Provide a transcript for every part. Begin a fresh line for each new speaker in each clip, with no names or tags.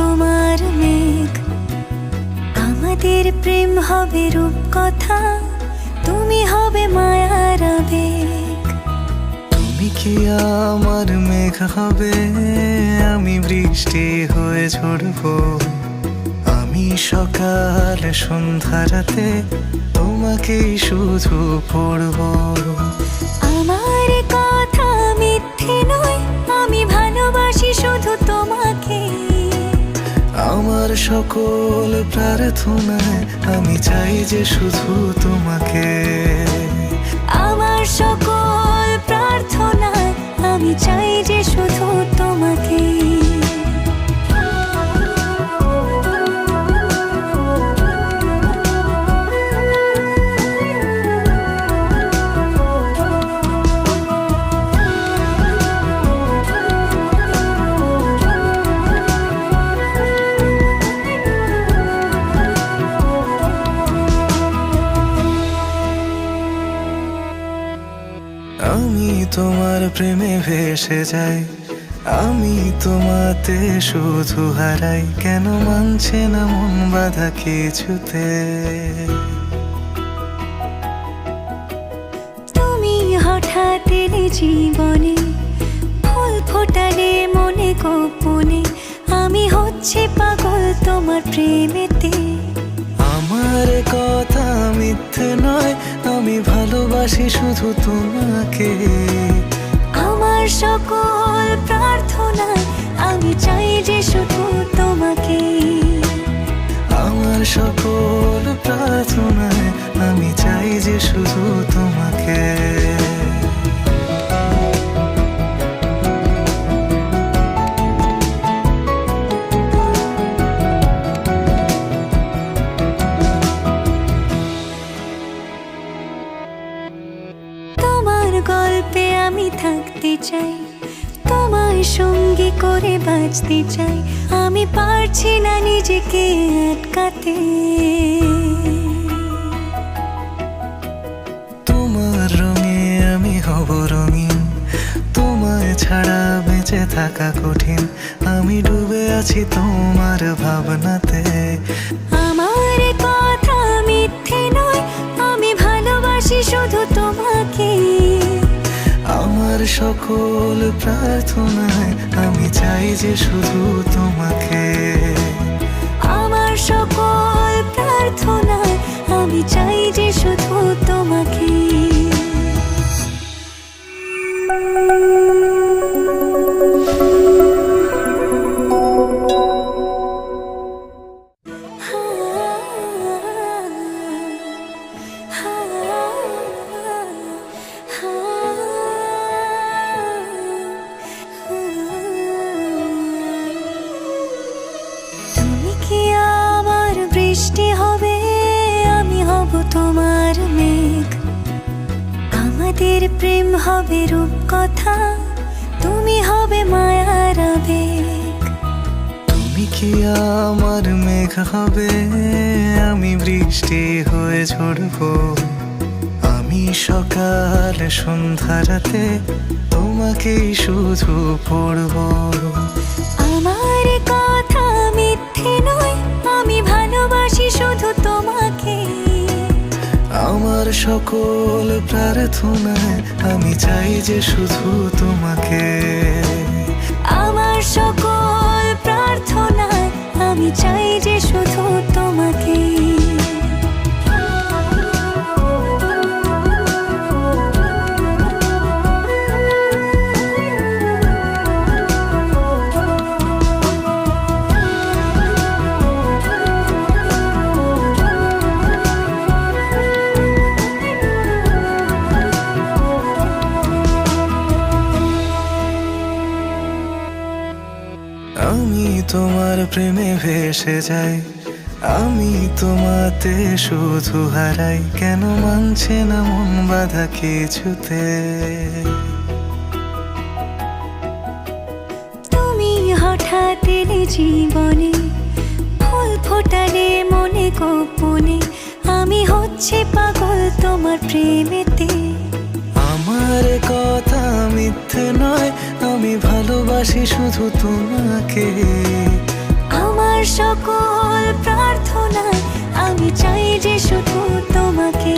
তোমার মেঘ, আমাদের প্রেম হবে রূপকথা, তুমি হবে মায়ার আবেগ।
তুমি কি আমার মেঘ হবে, আমি বৃষ্টি হয়ে ঝরবো। আমি সকাল সন্ধ্যা রাতে তোমাকেই শুধু পড়বো।
আমার কথা মিথ্যে নয়, আমি ভালোবাসি শুধু তোমাকে।
আমার সকল প্রার্থনায় আমি চাই যে শুধু তোমাকে।
আমার সকল প্রার্থনায় আমি চাই যে শুধু তোমাকে।
আমি তোমার প্রেমে ভেসে যাই, আমি তোমাতে শুধু হারাই। কেন মানছে না মন বাধা কিছুতে।
তুমি হঠাৎ এলে জীবনে, ফুল ফোটালে মনে গোপনে, আমি হচ্ছে পাগল তোমার প্রেমেতে।
আমার কথা মিথ্যে নয়, আমি ভালোবাসি শুধু তোমাকে।
আমার সকল প্রার্থনায় আমি চাই যে শুধু তোমাকে।
আমার সকল প্রার্থনায় আমি চাই যে শুধু তোমাকে।
তোমার গল্পে আমি থাকতে চাই, তোমার সঙ্গী করে বাঁচতে চাই। আমি পারছি না নিজেকে আটকাতে।
তোমার রঙে আমি হব রঙিন, তোমায় ছাড়া বেঁচে থাকা কঠিন। আমি ডুবে আছি তোমার ভাবনাতে।
আমার কথা মিথ্যে নয়, আমি ভালোবাসি শুধু তোমাকে।
আমার সকল প্রার্থনায় আমি চাই যে শুধু তোমাকে।
আমার সকল প্রার্থনায় আমি চাই যে শুধু তোমাকে। তুমি কি আমার বৃষ্টি হবে, আমি হব তোমার মেঘ, আমাদের প্রেম হবে রূপকথা, তুমি হবে মায়ার আবেগ।
তুমি কি আমার মেঘ হবে, আমি বৃষ্টি হয়ে ঝরবো। আমি সকাল সন্ধ্যা রাতে তোমাকেই শুধু পড়বো।
আমার কথা মিথ্যে নয়, আমি ভালোবাসি শুধু তোমাকে।
আমার সকল প্রার্থনায় আমি চাই যে শুধু তোমাকে।
আমার সকল প্রার্থনায় আমি চাই যে শুধু তোমাকে।
আমি তোমার প্রেমে ভেসে যাই, আমি তোমাতে শুধু হারাই। কেন মানছে না মন বাধা কিছুতে।
তুমি হঠাৎ এলে জীবনে, ফুল ফোটালে মনে গোপনে, আমি হচ্ছে পাগল তোমার প্রেমেতে।
আমার কথা মিথ্যে নয়, আমি ভালোবাসি শুধু তোমাকে।
আমার সকল প্রার্থনায় আমি চাই যে শুধু তোমাকে।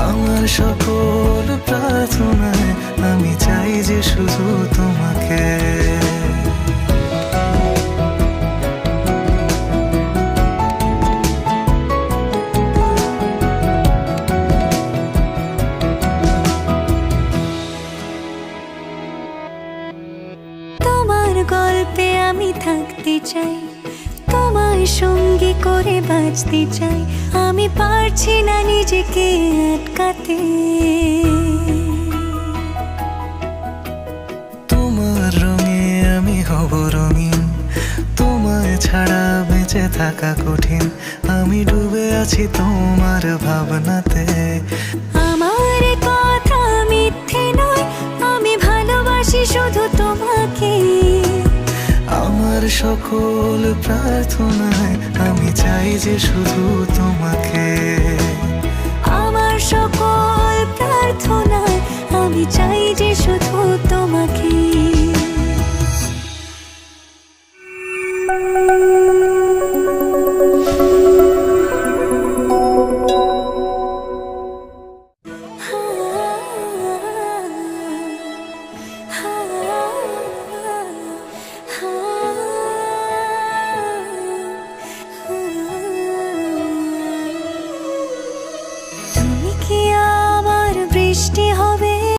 আমার সকল প্রার্থনায় আমি চাই যে শুধু তোমাকে।
তোমার গল্পে আমি থাকতে চাই, তোমায় সঙ্গী করে বাঁচতে চাই। আমি পারছি না নিজেকে আটকাতে।
তোমার রঙে আমি হব রঙিন, তোমায় ছাড়া বেঁচে থাকা কঠিন। আমি ডুবে আছি তোমার ভাবনাতে।
আমার কথা মিথ্যে নয়, আমি ভালোবাসি শুধু তোমাকে।
আমার সকল প্রার্থনায় আমি চাই যে শুধু তোমাকে।
আমার সকল প্রার্থনায় আমি চাই যে শুধু তোমাকে।